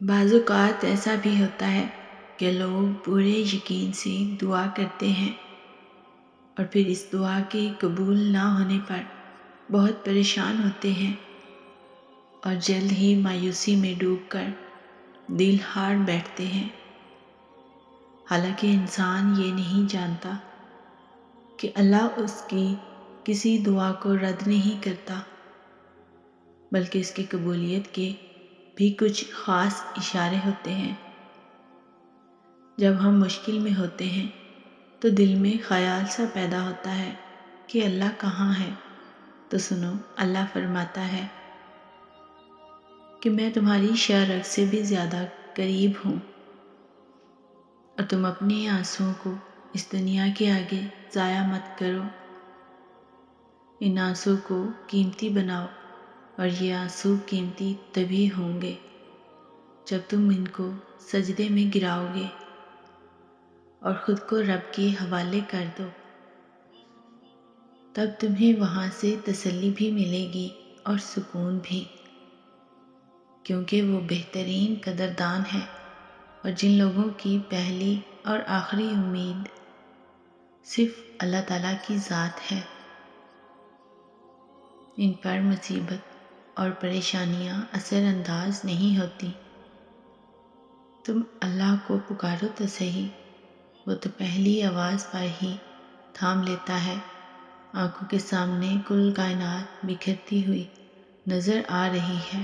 بعض اوقات ایسا بھی ہوتا ہے کہ لوگ پورے یقین سے دعا کرتے ہیں اور پھر اس دعا کے قبول نہ ہونے پر بہت پریشان ہوتے ہیں اور جلد ہی مایوسی میں ڈوب کر دل ہار بیٹھتے ہیں۔ حالانکہ انسان یہ نہیں جانتا کہ اللہ اس کی کسی دعا کو رد نہیں کرتا، بلکہ اس کی قبولیت کے بھی کچھ خاص اشارے ہوتے ہیں۔ جب ہم مشکل میں ہوتے ہیں تو دل میں خیال سا پیدا ہوتا ہے کہ اللہ کہاں ہے؟ تو سنو، اللہ فرماتا ہے کہ میں تمہاری شرح سے بھی زیادہ قریب ہوں، اور تم اپنے آنسوؤں کو اس دنیا کے آگے ضائع مت کرو۔ ان آنسوؤں کو قیمتی بناؤ، اور یہ آنسو قیمتی تبھی ہوں گے جب تم ان کو سجدے میں گراؤ گے اور خود کو رب کے حوالے کر دو۔ تب تمہیں وہاں سے تسلی بھی ملے گی اور سکون بھی، کیونکہ وہ بہترین قدردان ہے۔ اور جن لوگوں کی پہلی اور آخری امید صرف اللہ تعالیٰ کی ذات ہے، ان پر مصیبت اور پریشانیاں اثر انداز نہیں ہوتی۔ تم اللہ کو پکارو تو صحیح، وہ تو پہلی آواز پر ہی تھام لیتا ہے۔ آنکھوں کے سامنے کل کائنات بکھرتی ہوئی نظر آ رہی ہے،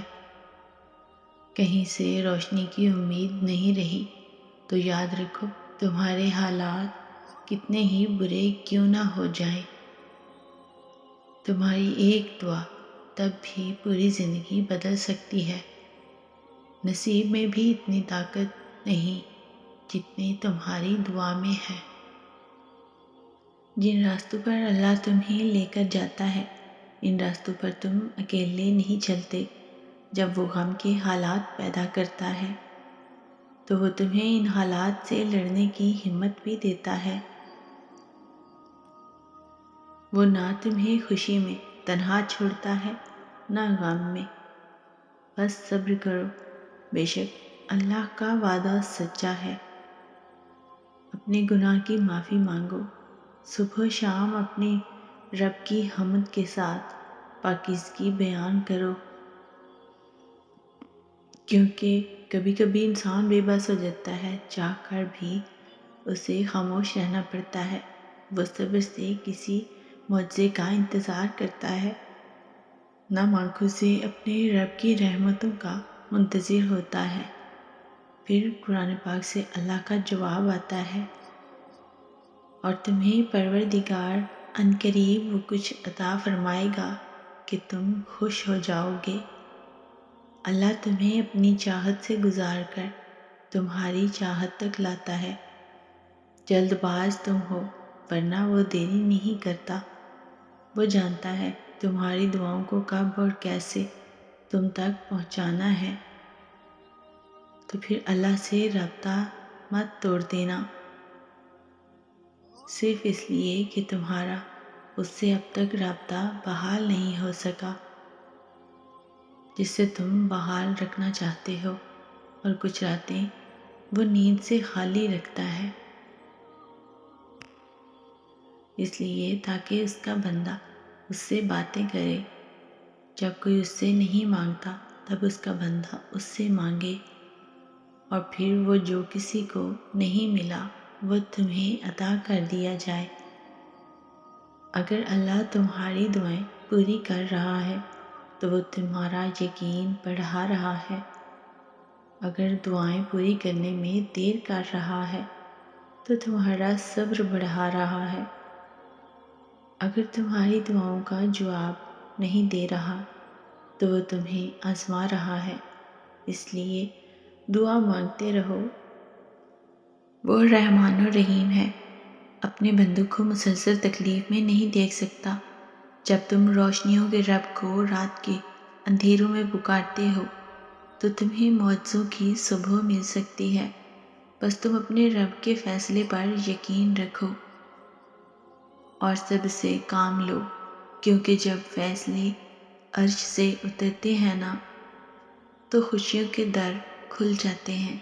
کہیں سے روشنی کی امید نہیں رہی، تو یاد رکھو تمہارے حالات کتنے ہی برے کیوں نہ ہو جائیں، تمہاری ایک دعا تب بھی پوری زندگی بدل سکتی ہے۔ نصیب میں بھی اتنی طاقت نہیں جتنی تمہاری دعا میں ہے۔ جن راستوں پر اللہ تمہیں لے کر جاتا ہے، ان راستوں پر تم اکیلے نہیں چلتے۔ جب وہ غم کے حالات پیدا کرتا ہے تو وہ تمہیں ان حالات سے لڑنے کی ہمت بھی دیتا ہے۔ وہ نہ تمہیں خوشی میں تنہا چھوڑتا ہے نہ غم میں۔ بس صبر کرو، بے شک اللہ کا وعدہ سچا ہے۔ اپنے گناہ کی معافی مانگو، صبح و شام اپنے رب کی حمد کے ساتھ پاکیزگی بیان کرو، کیونکہ کبھی کبھی انسان بے بس ہو جاتا ہے، چاہ کر بھی اسے خاموش رہنا پڑتا ہے۔ وہ صبر سے کسی معجزے کا انتظار کرتا ہے، نم آنکھوں سے اپنے رب کی رحمتوں کا منتظر ہوتا ہے۔ پھر قرآن پاک سے اللہ کا جواب آتا ہے، اور تمہیں پروردگار عنقریب وہ کچھ عطا فرمائے گا کہ تم خوش ہو جاؤ گے۔ اللہ تمہیں اپنی چاہت سے گزار کر تمہاری چاہت تک لاتا ہے۔ جلد باز تم ہو، ورنہ وہ دیری نہیں کرتا۔ وہ جانتا ہے تمہاری دعاؤں کو کب اور کیسے تم تک پہنچانا ہے، تو پھر اللہ سے رابطہ مت توڑ دینا، صرف اس لیے کہ تمہارا اس سے اب تک رابطہ بحال نہیں ہو سکا جس سے تم بحال رکھنا چاہتے ہو۔ اور کچھ راتیں وہ نیند سے خالی رکھتا ہے، اس لیے تاکہ اس کا بندہ اس سے باتیں کرے۔ جب کوئی اس سے نہیں مانگتا تب اس کا بندہ اس سے مانگے، اور پھر وہ جو کسی کو نہیں ملا وہ تمہیں عطا کر دیا جائے۔ اگر اللہ تمہاری دعائیں پوری کر رہا ہے تو وہ تمہارا یقین بڑھا رہا ہے۔ اگر دعائیں پوری کرنے میں دیر کر رہا ہے تو تمہارا صبر بڑھا رہا ہے۔ اگر تمہاری دعاؤں کا جواب نہیں دے رہا تو وہ تمہیں آزما رہا ہے، اس لیے دعا مانگتے رہو۔ وہ رحمان و رحیم ہے، اپنے بندوں کو مسلسل تکلیف میں نہیں دیکھ سکتا۔ جب تم روشنیوں کے رب کو رات کے اندھیروں میں پکارتے ہو تو تمہیں معجزوں کی صبح مل سکتی ہے۔ بس تم اپنے رب کے فیصلے پر یقین رکھو اور صبر سے کام لو، کیونکہ جب فیصلے عرش سے اترتے ہیں نا، تو خوشیوں کے در کھل جاتے ہیں۔